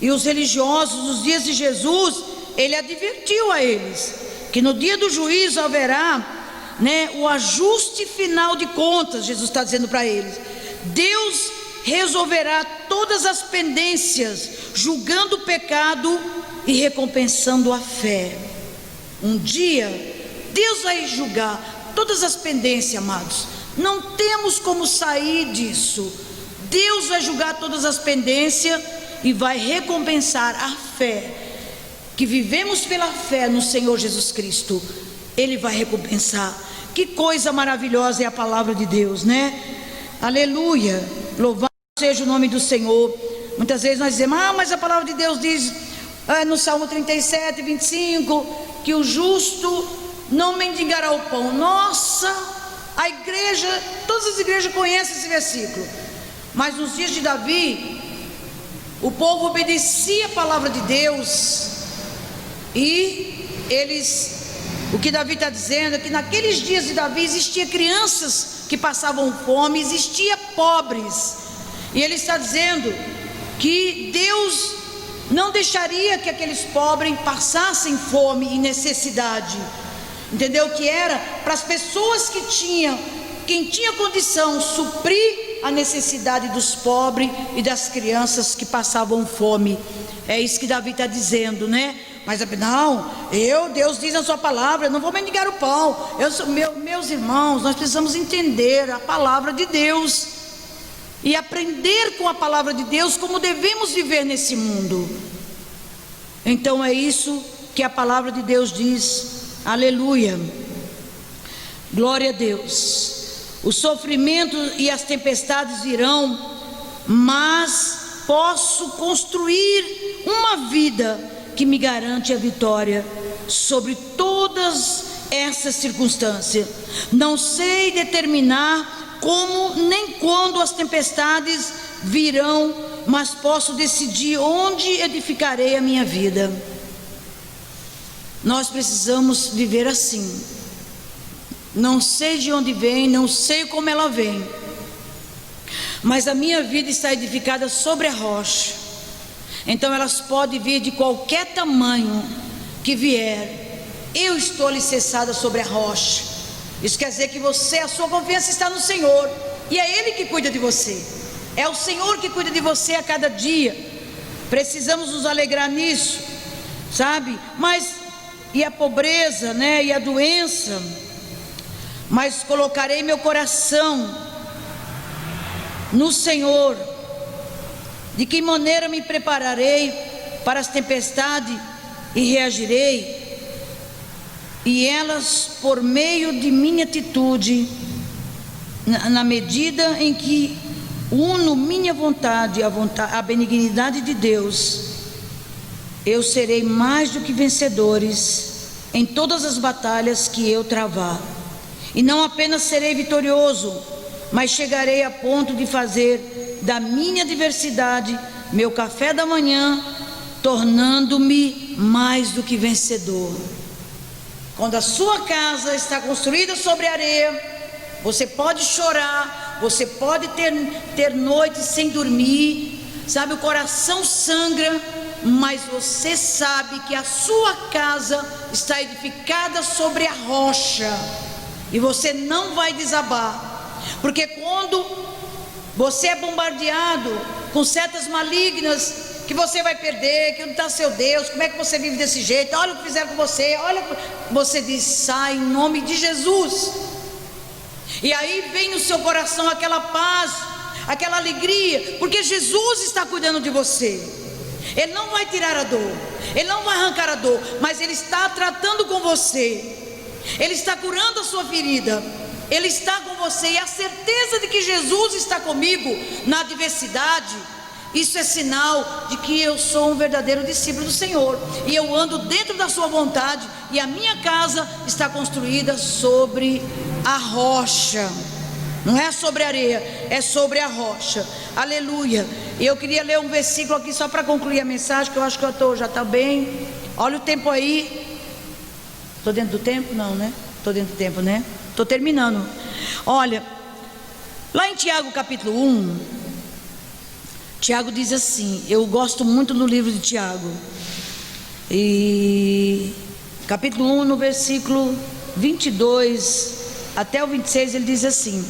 E os religiosos, nos dias de Jesus, ele advertiu a eles que no dia do juízo haverá, o ajuste final de contas. Jesus está dizendo para eles, Deus resolverá todas as pendências, julgando o pecado e recompensando a fé. Um dia Deus vai julgar todas as pendências, amados. Não temos como sair disso. Deus vai julgar todas as pendências e vai recompensar a fé, que vivemos pela fé no Senhor Jesus Cristo. Ele vai recompensar. Que coisa maravilhosa é a palavra de Deus, Aleluia, louvado seja o nome do Senhor. Muitas vezes nós dizemos, mas a palavra de Deus diz no Salmo 37, 25, que o justo não mendigará o pão. Nossa, a igreja, todas as igrejas conhecem esse versículo. Mas nos dias de Davi, o povo obedecia a palavra de Deus, e o que Davi está dizendo é que naqueles dias de Davi existia crianças que passavam fome, existia pobres, e ele está dizendo que Deus não deixaria que aqueles pobres passassem fome e necessidade. Entendeu? Que era para as pessoas quem tinha condição, suprir a necessidade dos pobres e das crianças que passavam fome. É isso que Davi está dizendo, Mas não, Deus diz na sua palavra, eu não vou mendigar o pão. Meus irmãos, nós precisamos entender a palavra de Deus e aprender com a palavra de Deus como devemos viver nesse mundo. Então é isso que a palavra de Deus diz. Aleluia, glória a Deus. O sofrimento e as tempestades virão, mas posso construir uma vida que me garante a vitória sobre todas essas circunstâncias. Não sei determinar como nem quando as tempestades virão, mas posso decidir onde edificarei a minha vida. Nós precisamos viver assim. Não sei de onde vem, não sei como ela vem, mas a minha vida está edificada sobre a rocha. Então elas podem vir de qualquer tamanho que vier, eu estou alicerçada sobre a rocha. Isso quer dizer que a sua confiança está no Senhor, e é Ele que cuida de você, é o Senhor que cuida de você a cada dia. Precisamos nos alegrar nisso, sabe? E a pobreza, e a doença, mas colocarei meu coração no Senhor. De que maneira me prepararei para as tempestades e reagirei? E elas, por meio de minha atitude, na medida em que uno minha vontade à benignidade de Deus, eu serei mais do que vencedores em todas as batalhas que eu travar. E não apenas serei vitorioso, mas chegarei a ponto de fazer da minha adversidade meu café da manhã, tornando-me mais do que vencedor. Quando a sua casa está construída sobre areia, você pode chorar, você pode ter noites sem dormir, sabe, o coração sangra, mas você sabe que a sua casa está edificada sobre a rocha, e você não vai desabar, porque quando você é bombardeado com setas malignas, que você vai perder, que não está seu Deus, como é que você vive desse jeito, olha o que fizeram com você, olha, você diz, sai em nome de Jesus. E aí vem no seu coração aquela paz, aquela alegria, porque Jesus está cuidando de você. Ele não vai tirar a dor, Ele não vai arrancar a dor, mas Ele está tratando com você, Ele está curando a sua ferida, Ele está com você. E a certeza de que Jesus está comigo na adversidade, isso é sinal de que eu sou um verdadeiro discípulo do Senhor, e eu ando dentro da sua vontade, e a minha casa está construída sobre a rocha. Não é sobre areia, é sobre a rocha. Aleluia. E eu queria ler um versículo aqui só para concluir a mensagem, que eu acho que já está bem. Olha o tempo aí. Estou dentro do tempo? Não, né? Estou dentro do tempo, né? Estou terminando. Olha, lá em Tiago capítulo 1, Tiago diz assim, eu gosto muito do livro de Tiago, e capítulo 1, no versículo 22 até o 26, ele diz assim,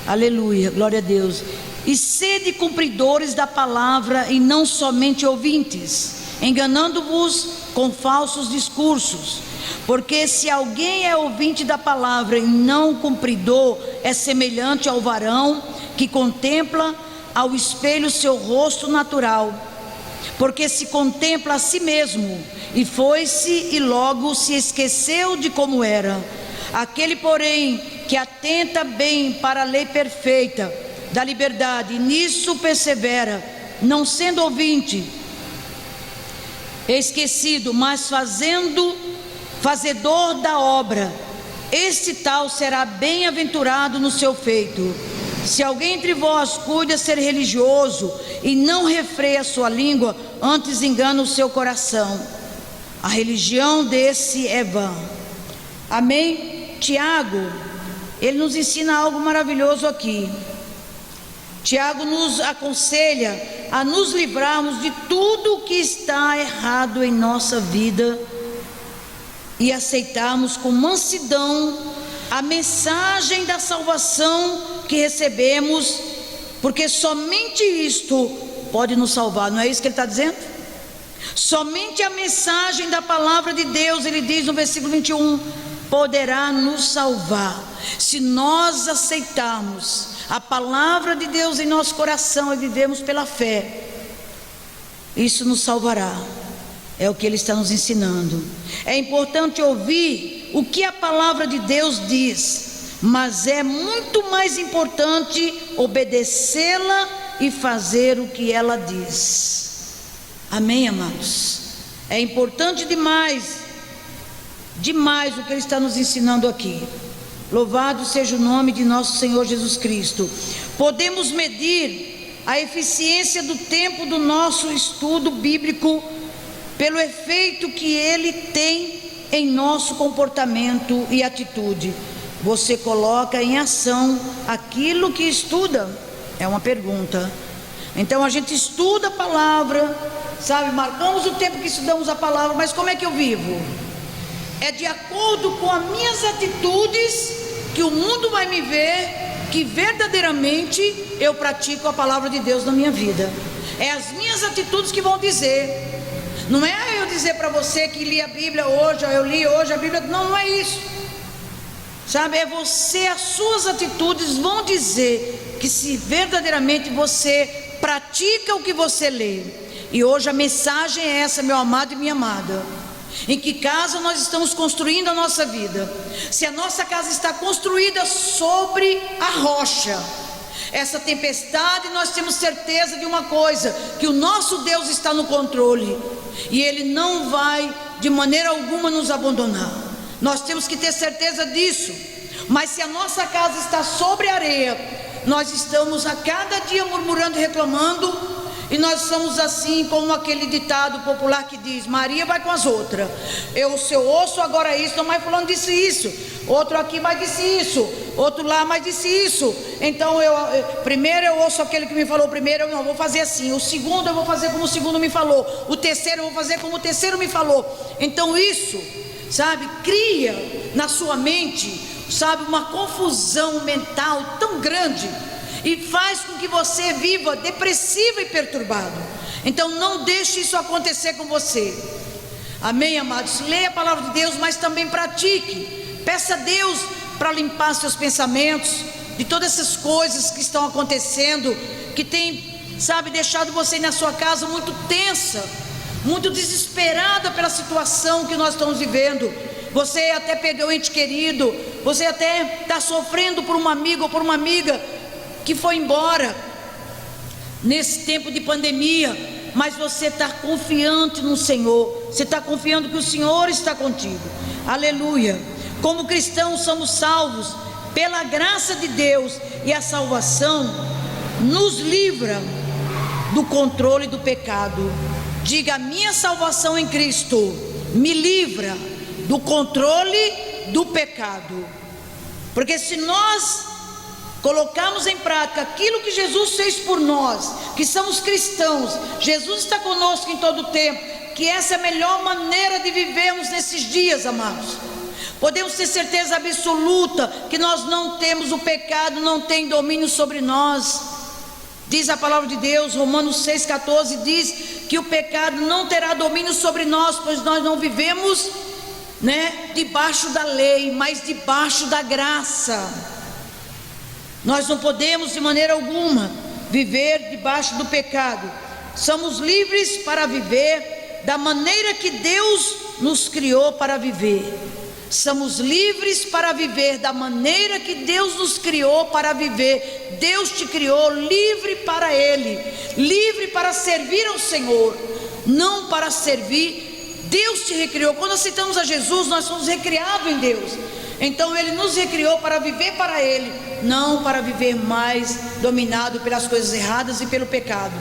aleluia, glória a Deus: e sede cumpridores da palavra e não somente ouvintes, enganando-vos com falsos discursos, porque se alguém é ouvinte da palavra e não cumpridor, é semelhante ao varão que contempla ao espelho seu rosto natural, porque se contempla a si mesmo, e foi-se e logo se esqueceu de como era. Aquele, porém, que atenta bem para a lei perfeita da liberdade, e nisso persevera, não sendo ouvinte esquecido, mas fazedor da obra, este tal será bem-aventurado no seu feito. Se alguém entre vós cuida ser religioso e não refreia a sua língua, antes engana o seu coração, a religião desse é vã. Amém? Tiago, ele nos ensina algo maravilhoso aqui. Tiago nos aconselha a nos livrarmos de tudo que está errado em nossa vida e aceitarmos com mansidão a mensagem da salvação que recebemos, porque somente isto pode nos salvar. Não é isso que ele está dizendo? Somente a mensagem da palavra de Deus, ele diz no versículo 21, poderá nos salvar. Se nós aceitarmos a palavra de Deus em nosso coração e vivemos pela fé, isso nos salvará. É o que ele está nos ensinando. É importante ouvir o que a palavra de Deus diz, mas é muito mais importante obedecê-la e fazer o que ela diz. Amém, amados? É importante demais o que ele está nos ensinando aqui. Louvado seja o nome de nosso Senhor Jesus Cristo. Podemos medir a eficiência do tempo do nosso estudo bíblico pelo efeito que ele tem em nosso comportamento e atitude. Você coloca em ação aquilo que estuda? É uma pergunta. Então a gente estuda a palavra, sabe, marcamos o tempo que estudamos a palavra, mas como é que eu vivo? É de acordo com as minhas atitudes que o mundo vai me ver que verdadeiramente eu pratico a palavra de Deus na minha vida. É as minhas atitudes que vão dizer. Não é eu dizer para você que li a Bíblia hoje, ou eu li hoje a Bíblia. Não é isso. Sabe, é você, as suas atitudes vão dizer que se verdadeiramente você pratica o que você lê. E hoje a mensagem é essa, meu amado e minha amada. Em que casa nós estamos construindo a nossa vida? Se a nossa casa está construída sobre a rocha, Essa tempestade, nós temos certeza de uma coisa, que o nosso Deus está no controle, e Ele não vai de maneira alguma nos abandonar. Nós temos que ter certeza disso. Mas se a nossa casa está sobre areia, nós estamos a cada dia murmurando e reclamando, e nós somos assim como aquele ditado popular que diz: Maria vai com as outras. Se eu ouço agora isso, não mais fulano disse isso, outro aqui mais disse isso, outro lá mais disse isso. Então primeiro eu ouço aquele que me falou primeiro, eu não vou fazer assim. O segundo eu vou fazer como o segundo me falou. O terceiro eu vou fazer como o terceiro me falou. Então isso, sabe, cria na sua mente, sabe, uma confusão mental tão grande, e faz com que você viva depressivo e perturbado. Então não deixe isso acontecer com você. Amém, amados? Leia a palavra de Deus, mas também pratique. Peça a Deus para limpar seus pensamentos de todas essas coisas que estão acontecendo, que tem, sabe, deixado você na sua casa muito tensa, muito desesperada pela situação que nós estamos vivendo. Você até perdeu um ente querido, você até está sofrendo por um amigo ou por uma amiga que foi embora nesse tempo de pandemia, mas você está confiante no Senhor, você está confiando que o Senhor está contigo. Aleluia. Como cristãos somos salvos pela graça de Deus, e a salvação nos livra do controle do pecado. Diga: a minha salvação em Cristo me livra do controle do pecado. Porque se nós colocamos em prática aquilo que Jesus fez por nós, que somos cristãos, Jesus está conosco em todo o tempo, que essa é a melhor maneira de vivermos nesses dias, amados. Podemos ter certeza absoluta que nós não temos, o pecado não tem domínio sobre nós. Diz a palavra de Deus, Romanos 6,14, diz que o pecado não terá domínio sobre nós, pois nós não vivemos, debaixo da lei, mas debaixo da graça. Nós não podemos de maneira alguma viver debaixo do pecado. Somos livres para viver da maneira que Deus nos criou para viver. Somos livres para viver da maneira que Deus nos criou para viver. Deus te criou livre para Ele, livre para servir ao Senhor, não para servir. Deus te recriou. Quando aceitamos a Jesus, nós somos recriados em Deus. Então Ele nos recriou para viver para Ele, não para viver mais dominado pelas coisas erradas e pelo pecado.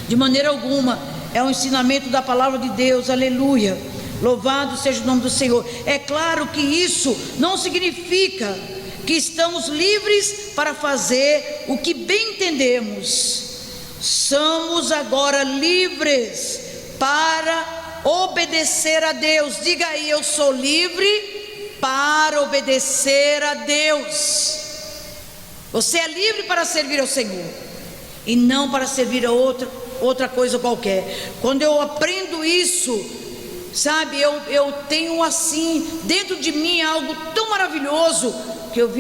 De maneira alguma. É um ensinamento da palavra de Deus. Aleluia. Louvado seja o nome do Senhor. É claro que isso não significa que estamos livres para fazer o que bem entendemos. Somos agora livres para obedecer a Deus. Diga aí: eu sou livre para obedecer a Deus. Você é livre para servir ao Senhor, e não para servir a outra coisa qualquer. Quando eu aprendo isso, sabe, eu tenho assim dentro de mim algo tão maravilhoso, que eu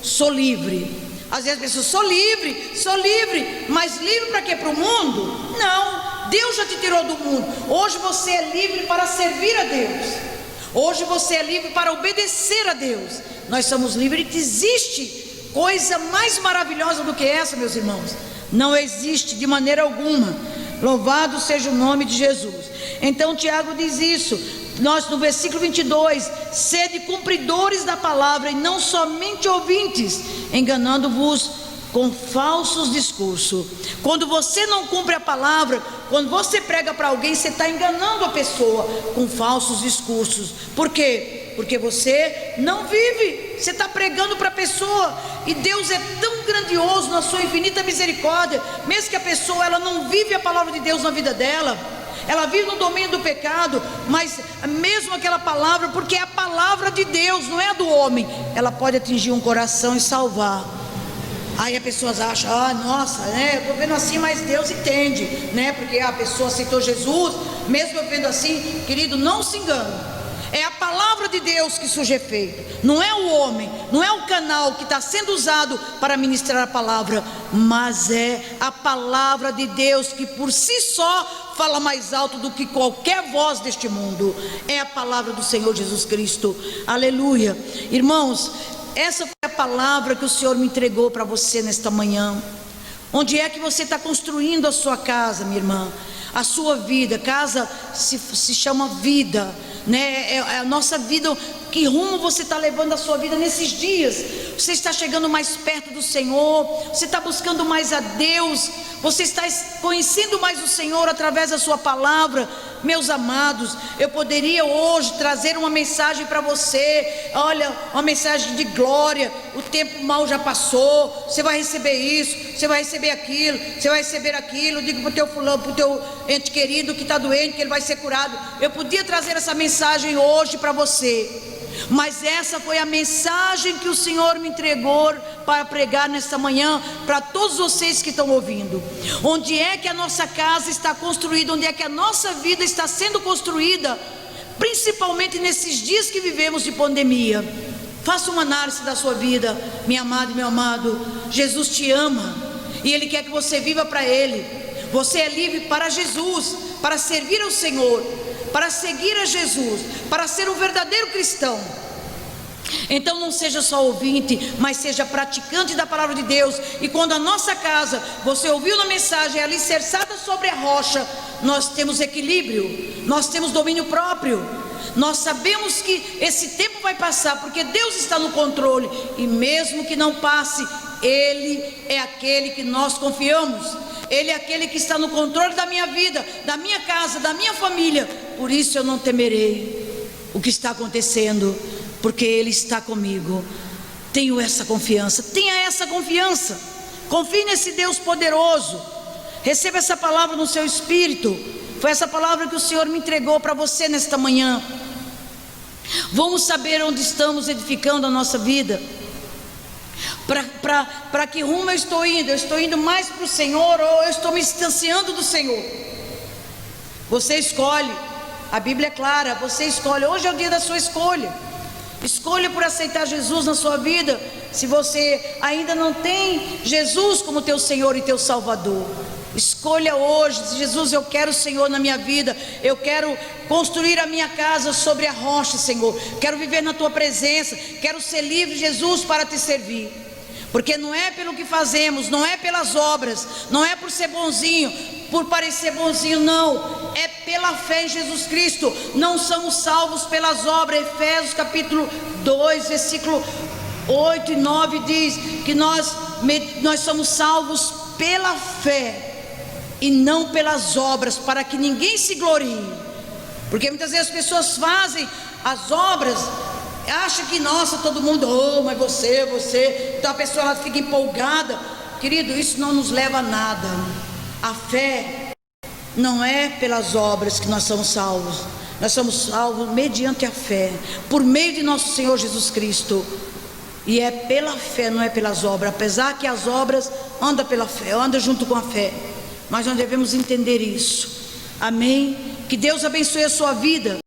sou livre. Às vezes as pessoas: sou livre, mas livre para quê? Para o mundo? Não, Deus já te tirou do mundo. Hoje você é livre para servir a Deus. Hoje você é livre para obedecer a Deus. Nós somos livres. Existe coisa mais maravilhosa do que essa, meus irmãos? Não existe de maneira alguma. Louvado seja o nome de Jesus. Então Tiago diz isso, nós no versículo 22, sede cumpridores da palavra e não somente ouvintes, enganando-vos com falsos discursos. Quando você não cumpre a palavra, quando você prega para alguém, você está enganando a pessoa com falsos discursos. Por quê? Porque você não vive, você está pregando para a pessoa, e Deus é tão grandioso na sua infinita misericórdia, mesmo que a pessoa ela não vive a palavra de Deus na vida dela, ela vive no domínio do pecado, mas mesmo aquela palavra, porque é a palavra de Deus, não é a do homem, ela pode atingir um coração e salvar. Aí as pessoas acham: nossa, eu estou vendo assim, mas Deus entende, porque a pessoa aceitou Jesus. Mesmo eu vendo assim, querido, não se engane. É a palavra de Deus que surge efeito, não é o homem, não é o canal que está sendo usado para ministrar a palavra, mas é a palavra de Deus que por si só fala mais alto do que qualquer voz deste mundo. É a palavra do Senhor Jesus Cristo. Aleluia. Irmãos, essa foi a palavra que o Senhor me entregou para você nesta manhã. Onde é que você está construindo a sua casa, minha irmã? A sua vida. Casa se chama vida, né? É a nossa vida. Que rumo você está levando a sua vida nesses dias? Você está chegando mais perto do Senhor? Você está buscando mais a Deus? Você está conhecendo mais o Senhor através da sua palavra? Meus amados, eu poderia hoje trazer uma mensagem para você. Olha, uma mensagem de glória. O tempo mal já passou. Você vai receber isso, você vai receber aquilo, você vai receber aquilo. Diga para o teu fulano, para o teu ente querido que está doente, que ele vai ser curado. Eu podia trazer essa mensagem hoje para você, mas essa foi a mensagem que o Senhor me entregou para pregar nesta manhã para todos vocês que estão ouvindo. Onde é que a nossa casa está construída? Onde é que a nossa vida está sendo construída? Principalmente nesses dias que vivemos de pandemia. Faça uma análise da sua vida, minha amada e meu amado. Jesus te ama e Ele quer que você viva para Ele. Você é livre para Jesus, para servir ao Senhor, para seguir a Jesus, para ser um verdadeiro cristão. Então não seja só ouvinte, mas seja praticante da palavra de Deus. E quando a nossa casa, você ouviu na mensagem, é alicerçada sobre a rocha, nós temos equilíbrio, nós temos domínio próprio. Nós sabemos que esse tempo vai passar, porque Deus está no controle. E mesmo que não passe, Ele é aquele que nós confiamos. Ele é aquele que está no controle da minha vida, da minha casa, da minha família. Por isso eu não temerei o que está acontecendo, porque Ele está comigo. Tenho essa confiança. Tenha essa confiança. Confie nesse Deus poderoso. Receba essa palavra no seu espírito. Foi essa palavra que o Senhor me entregou para você nesta manhã. Vamos saber onde estamos edificando a nossa vida. Para que rumo eu estou indo? Eu estou indo mais para o Senhor, ou eu estou me distanciando do Senhor? Você escolhe. A Bíblia é clara, você escolhe. Hoje é o dia da sua escolha. Escolha por aceitar Jesus na sua vida. Se você ainda não tem Jesus como teu Senhor e teu Salvador, escolha hoje. Jesus, eu quero o Senhor na minha vida. Eu quero construir a minha casa sobre a rocha, Senhor. Quero viver na tua presença. Quero ser livre, Jesus, para te servir. Porque não é pelo que fazemos, não é pelas obras, não é por ser bonzinho, por parecer bonzinho, não. É pela fé em Jesus Cristo. Não somos salvos pelas obras. Efésios capítulo 2, versículo 8 e 9 diz que nós somos salvos pela fé e não pelas obras, para que ninguém se glorie. Porque muitas vezes as pessoas fazem as obras, acha que, nossa, todo mundo, oh, mas você, então a pessoa ela fica empolgada. Querido, isso não nos leva a nada. A fé não é pelas obras que nós somos salvos. Nós somos salvos mediante a fé, por meio de nosso Senhor Jesus Cristo. E é pela fé, não é pelas obras. Apesar que as obras andam pela fé, andam junto com a fé, mas nós devemos entender isso. Amém? Que Deus abençoe a sua vida.